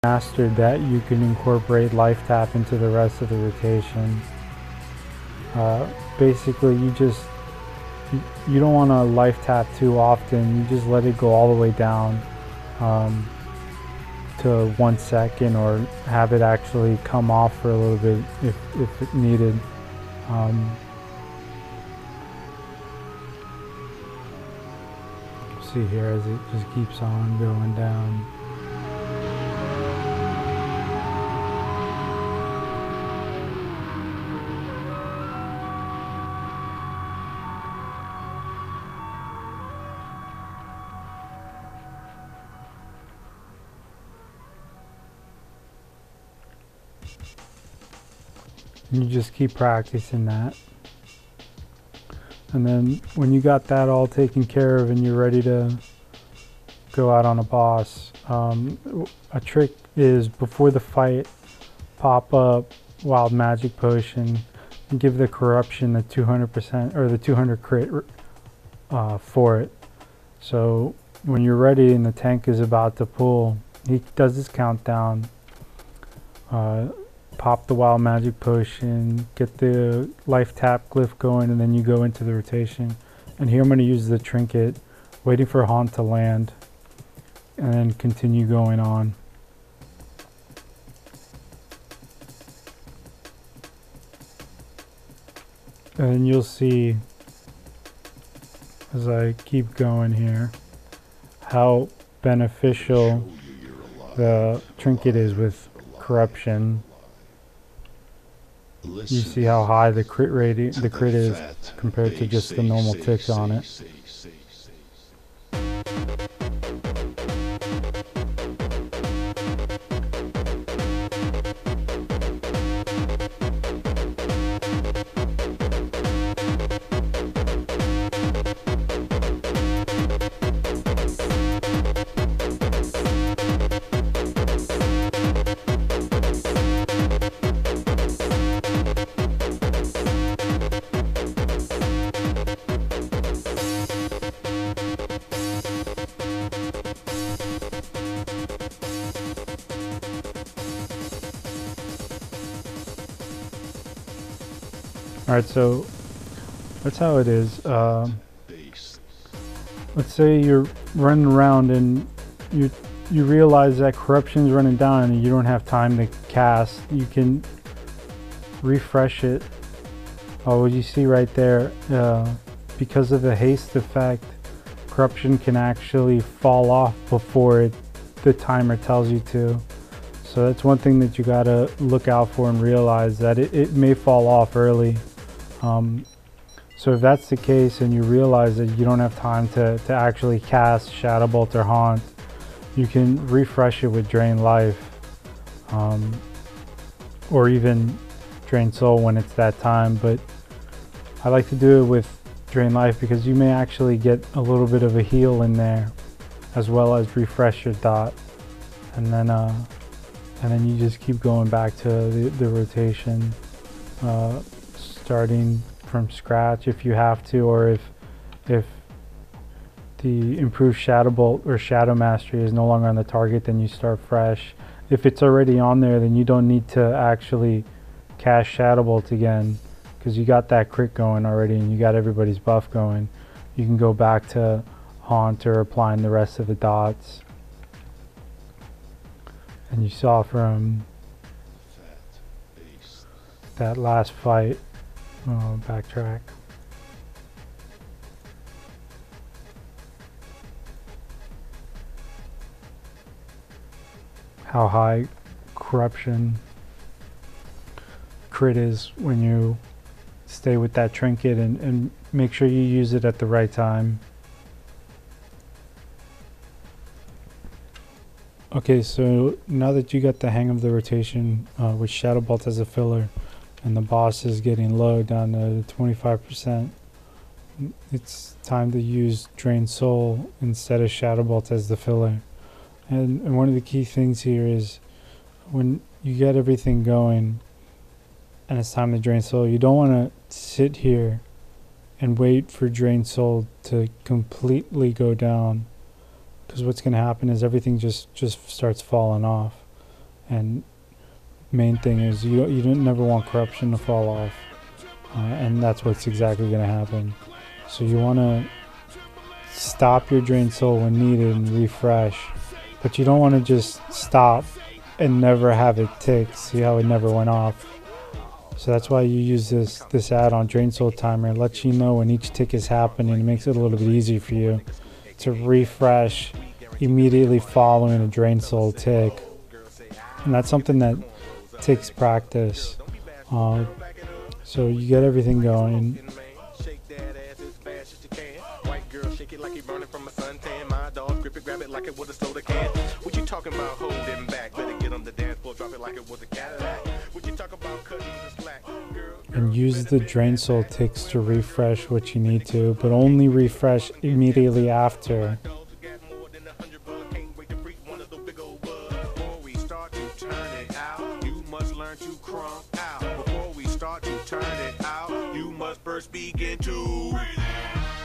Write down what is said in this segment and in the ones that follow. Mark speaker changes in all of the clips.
Speaker 1: mastered that, you can incorporate life tap into the rest of the rotation. Basically, you don't want to life tap too often. You just let it go all the way down to 1 second, or have it actually come off for a little bit if it needed. See here as it just keeps on going down. You just keep practicing that. And then when you got that all taken care of and you're ready to go out on a boss, a trick is before the fight, pop up Wild Magic Potion and give the corruption the 200% or the 200 crit for it. So when you're ready and the tank is about to pull, he does his countdown. Pop the Wild Magic Potion, get the life tap glyph going, and then you go into the rotation. And here I'm going to use the trinket, waiting for Haunt to land, and then continue going on. And then you'll see, as I keep going here, how beneficial the trinket is with corruption. You see how high the crit is compared to just the normal ticks on it. Alright, so that's how it is. Let's say you're running around and you realize that corruption's running down and you don't have time to cast. You can refresh it. Oh, you see right there, because of the haste effect, corruption can actually fall off before the timer tells you to. So that's one thing that you gotta look out for and realize, that it may fall off early. So if that's the case and you realize that you don't have time to actually cast Shadow Bolt or Haunt, you can refresh it with Drain Life, or even Drain Soul when it's that time. But I like to do it with Drain Life because you may actually get a little bit of a heal in there, as well as refresh your dot, and then you just keep going back to the rotation, starting from scratch if you have to, or if the improved Shadow Bolt or Shadow Mastery is no longer on the target, then you start fresh. If it's already on there, then you don't need to actually cast Shadow Bolt again, because you got that crit going already and you got everybody's buff going. You can go back to Haunt or applying the rest of the dots. And you saw from that last fight, backtrack, how high corruption crit is when you stay with that trinket, and make sure you use it at the right time. Okay, so now that you got the hang of the rotation with Shadow Bolt as a filler, and the boss is getting low down to 25%, it's time to use Drain Soul instead of Shadow Bolt as the filler. And one of the key things here is, when you get everything going and it's time to Drain Soul, you don't want to sit here and wait for Drain Soul to completely go down, because what's going to happen is everything just starts falling off. And main thing is you don't never want corruption to fall off, and that's what's exactly going to happen. So you want to stop your drain soul when needed and refresh, but you don't want to just stop and never have it tick. See how it never went off? So that's why you use this add-on drain soul timer. It lets you know when each tick is happening. It makes it a little bit easier for you to refresh immediately following a drain soul tick, and that's something that takes practice. So you get everything going. And use the drain soul ticks to refresh what you need to, but only refresh immediately after.
Speaker 2: Begin to breathe in,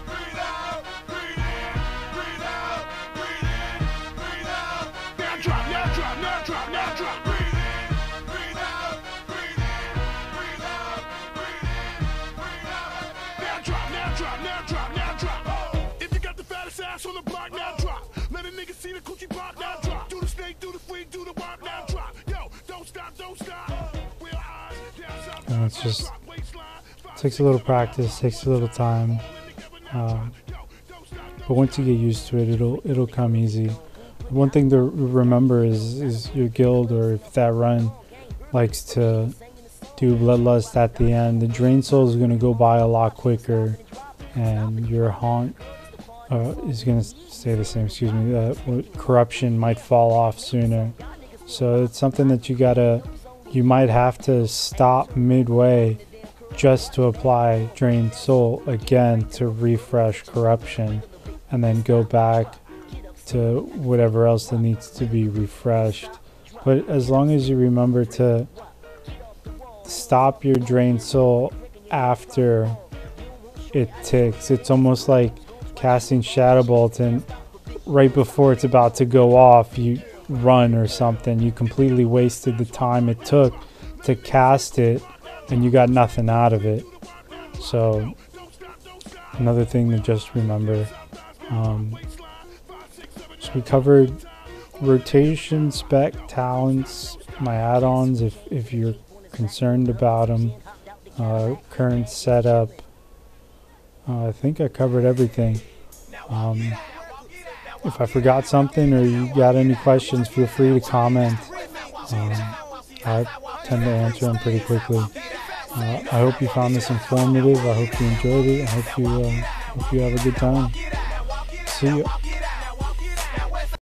Speaker 2: breathe out, breathe in, breathe out, breathe in, breathe out. Now drop, now drop, now drop, now drop. Breathe in, breathe out, breathe in, breathe out, breathe in, breathe out. Now drop, now drop, now drop, now drop. Oh. If you got the fattest ass on the block, now drop. Let a nigga see the coochie pop, now drop. Do the snake, do the freak, do the wop, now drop. Yo, don't stop, don't stop. Real eyes, down south.
Speaker 1: And it's just takes a little practice, takes a little time, but once you get used to it, it'll come easy. One thing to remember is your guild, or if that run likes to do Bloodlust at the end, the drain soul is going to go by a lot quicker, and your haunt is going to stay the same. Excuse me. Corruption might fall off sooner, so it's something that you might have to stop midway just to apply drain soul again to refresh corruption, and then go back to whatever else that needs to be refreshed. But as long as you remember to stop your drain soul after it ticks, it's almost like casting Shadow Bolt, and right before it's about to go off you run or something. You completely wasted the time it took to cast it, and you got nothing out of it. So another thing to just remember. So we covered rotation, spec, talents, my add-ons if you're concerned about them, current setup. I think I covered everything. If I forgot something or you got any questions, feel free to comment. I tend to answer them pretty quickly. I hope you found this informative. I hope you enjoyed it. I hope you have a good time. See you.